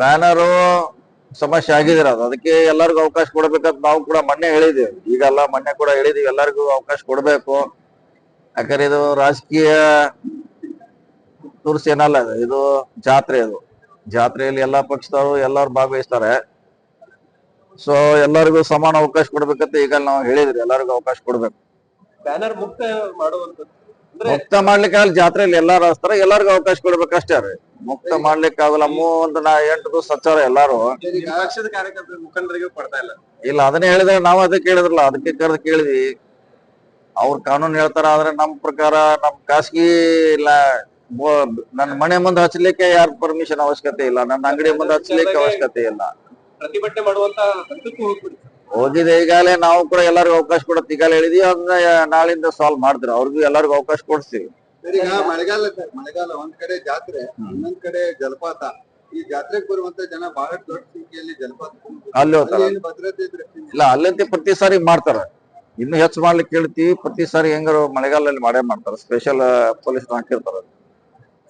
Banner ಸಮಸ್ಯೆ ಆಗಿದಿರ ಅದು ಅದಕ್ಕೆ ಎಲ್ಲರಿಗೂ ಅವಕಾಶ ಕೊಡ್ಬೇಕಂತ ನಾವು ಕೂಡ ಮೊನ್ನೆ ಹೇಳಿದೀವಿ. ಈಗಲ್ಲ ಮೊನ್ನೆ ಕೂಡ ಹೇಳಿದೀವಿ ಎಲ್ಲರಿಗೂ ಅವಕಾಶ ಕೊಡ್ಬೇಕು. ಯಾಕಂದ್ರೆ ಇದು ರಾಜಕೀಯ ಟೂರ್ಸ್ ಏನಲ್ಲ ಇದು ಜಾತ್ರೆ. ಇದು ಜಾತ್ರೆಯಲ್ಲಿ ಎಲ್ಲಾ ಪಕ್ಷದವರು ಎಲ್ಲರೂ ಭಾಗವಹಿಸ್ತಾರೆ. ಸೊ ಎಲ್ಲರಿಗೂ ಸಮಾನ ಅವಕಾಶ ಕೊಡ್ಬೇಕಂತ ಈಗ ನಾವು ಹೇಳಿದ್ರಿ, ಎಲ್ಲರಿಗೂ ಅವಕಾಶ ಕೊಡ್ಬೇಕು. ಬ್ಯಾನರ್ ಮುಕ್ತ ಮಾಡುವಂತದ್ದು ಮುಕ್ತ ಮಾಡ್ಲಿಕ್ಕೆ ಆಗಲ್ಲ, ಜಾತ್ರೆಯಲ್ಲಿ ಎಲ್ಲಾರು ಹಚ್ತಾರ, ಎಲ್ಲರಿಗೂ ಅವಕಾಶ ಕೊಡ್ಬೇಕಷ್ಟೇ ರೀ. ಮುಕ್ತ ಮಾಡ್ಲಿಕ್ಕೆ ಆಗಲ್ಲ. ಒಂದು 8 ದಿವಸ ಹಚ್ಚಾರ ಎಲ್ಲಾರು. ಪಕ್ಷದ ಕಾರ್ಯಕರ್ತರ ಮುಖಂಡರಿಗೂ ಕೊಡ್ತಾ ಇಲ್ಲ. ಇಲ್ಲ ಅದನ್ನೇ ಹೇಳಿದ್ರೆ ನಾವು ಅದಕ್ಕೆ ಹೇಳಿದ್ರಲ್ಲ, ಅದಕ್ಕೆ ಕರೆದು ಕೇಳಿದ್ವಿ. ಅವ್ರ ಕಾನೂನು ಹೇಳ್ತಾರ, ಆದ್ರೆ ನಮ್ ಪ್ರಕಾರ ನಮ್ ಖಾಸಗಿ ಇಲ್ಲ, ನನ್ನ ಮನೆ ಮುಂದೆ ಹಚ್ಚಲಿಕ್ಕೆ ಯಾರ ಪರ್ಮಿಷನ್ ಅವಶ್ಯಕತೆ ಇಲ್ಲ, ನನ್ನ ಅಂಗಡಿ ಮುಂದೆ ಹಚ್ಚಲಿಕ್ಕೆ ಅವಶ್ಯಕತೆ ಇಲ್ಲ. ಪ್ರತಿಭಟನೆ ಮಾಡುವಂತ ಹಂತಕ್ಕೂ ಹೋಗ್ಬಿಡಿ. ಹೋಗಿದೆ ಈಗಾಗಲೇ. ನಾವು ಕೂಡ ಎಲ್ಲರಿಗೂ ಅವಕಾಶ ಕೊಡತ್ತೆ ಈಗಾಗಲೇ ಹೇಳಿದೀವಿ. ಅದನ್ನ ನಾಳಿಂದ ಸಾಲ್ವ್ ಮಾಡ್ತೀವಿ, ಅವ್ರಿಗೂ ಎಲ್ಲರಿಗೂ ಅವಕಾಶ ಕೊಡ್ತೀವಿ. ಈಗ ಮಳೆಗಾಲ ಒಂದ್ ಕಡೆ ಜಾತ್ರೆ, ಇನ್ನೊಂದ್ ಕಡೆ ಜಲಪಾತ. ಈ ಜಾತ್ರೆಗೆ ಬರುವಂತ ಜನ ಬಹಳಷ್ಟು ದೊಡ್ಡ ಸಂಖ್ಯೆಯಲ್ಲಿ ಜಲಪಾತ ಅಲ್ಲಿ ಹೋಗ್ತಾರ. ಭದ್ರತೆ ದೃಷ್ಟಿಯಿಂದ ಇಲ್ಲ ಅಲ್ಲಂತೆ ಪ್ರತಿ ಸಾರಿ ಮಾಡ್ತಾರ. ಇನ್ನು ಹೆಚ್ಚು ಮಾಡ್ಲಿಕ್ಕೆ ಹೇಳ್ತೀವಿ. ಪ್ರತಿ ಸಾರಿ ಹೆಂಗಾರು ಮಳೆಗಾಲದಲ್ಲಿ ಮಾಡೇ ಮಾಡ್ತಾರ, ಸ್ಪೆಷಲ್ ಪೊಲೀಸ್ ಹಾಕಿರ್ತಾರ.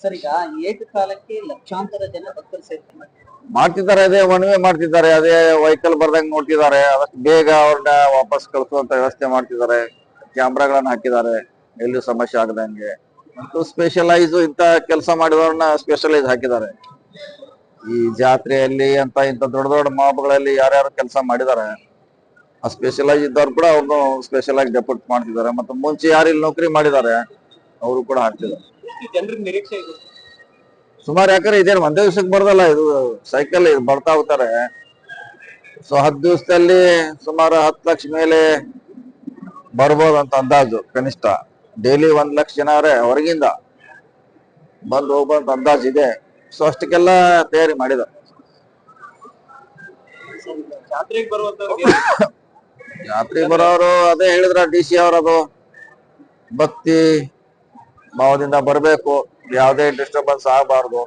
ಸರ್, ಈಗ ಏಕಕಾಲಕ್ಕೆ ಲಕ್ಷಾಂತರ ಜನ ಭಕ್ತರು ಸೇರ್ತಾರೆ ಮಾಡ್ತಿದ್ದಾರೆ. ಅದೇ ಒನ್ ವೇ ಮಾಡ್ತಿದ್ದಾರೆ, ಅದೇ ವೆಹಿಕಲ್ ಬರ್ದಂಗ್ ನೋಡ್ತಿದ್ದಾರೆ. ಅದಕ್ಕೆ ಬೇಗ ಅವ್ರನ್ನ ವಾಪಸ್ ಕಳಿಸುವಂತ ವ್ಯವಸ್ಥೆ ಮಾಡ್ತಿದ್ದಾರೆ. ಕ್ಯಾಮ್ರಾಗಳನ್ನ ಹಾಕಿದ್ದಾರೆ, ಎಲ್ಲಿ ಸಮಸ್ಯೆ ಆಗದಂಗೆ. ಮತ್ತು ಸ್ಪೆಷಲೈಸ್ ಇಂತ ಕೆಲಸ ಮಾಡಿದವ್ರನ್ನ ಸ್ಪೆಷಲೈಸ್ ಹಾಕಿದ್ದಾರೆ. ಈ ಜಾತ್ರೆಯಲ್ಲಿ ಅಂತ ಇಂತ ದೊಡ್ಡ ದೊಡ್ಡ ಮಾಬ್ಗಳಲ್ಲಿ ಯಾರ್ಯಾರು ಕೆಲಸ ಮಾಡಿದ್ದಾರೆ, ಆ ಸ್ಪೆಷಲೈಸ್ ಇದ್ದವ್ರು ಕೂಡ ಅವ್ರನ್ನು ಸ್ಪೆಷಲ್ ಆಗಿ ಡೆಪ್ಯೂಟ್ ಮಾಡ್ತಿದ್ದಾರೆ. ಮತ್ತೆ ಮುಂಚೆ ಯಾರು ಇಲ್ಲಿ ನೌಕರಿ ಮಾಡಿದ್ದಾರೆ ಅವರು ಕೂಡ ಹಾಕ್ತಿದ್ದಾರೆ. ಜನರಿಗೆ ನಿರೀಕ್ಷೆ ಇದೆ ಸುಮಾರು. ಯಾಕಂದ್ರೆ ಇದೇನು ಒಂದೇ ದಿವಸಕ್ಕೆ ಬರೋದಲ್ಲ, ಇದು ಸೈಕಲ್ ಇದು ಬರ್ತಾ ಹೋಗ್ತಾರೆ. ಸೊ 10 ದಿವಸದಲ್ಲಿ ಸುಮಾರು 10 ಲಕ್ಷ ಮೇಲೆ ಬರ್ಬೋದಂತ ಅಂದಾಜು ಕನಿಷ್ಠ. ಡೈಲಿ 1 ಲಕ್ಷ ಜನ ಹೊರಗಿಂದ ಬಂದು ಹೋಗುವಂತ ಅಂದಾಜು ಇದೆ. ಸೊ ಅಷ್ಟಕ್ಕೆಲ್ಲ ತಯಾರಿ ಮಾಡಿದ್ದಾರೆ. ಜಾತ್ರೆಗೆ ಬರುವಂತವ್ರಿಗೆ ಜಾತ್ರೆ ಬರೋರು ಅದೇ ಹೇಳಿದ್ರ DC ಅವರದು ಭಕ್ತಿ ಭಾವದಿಂದ ಬರಬೇಕು, ಯಾವುದೇ ಡಿಸ್ಟರ್ಬೆನ್ಸ್ ಆಗಬಾರ್ದು.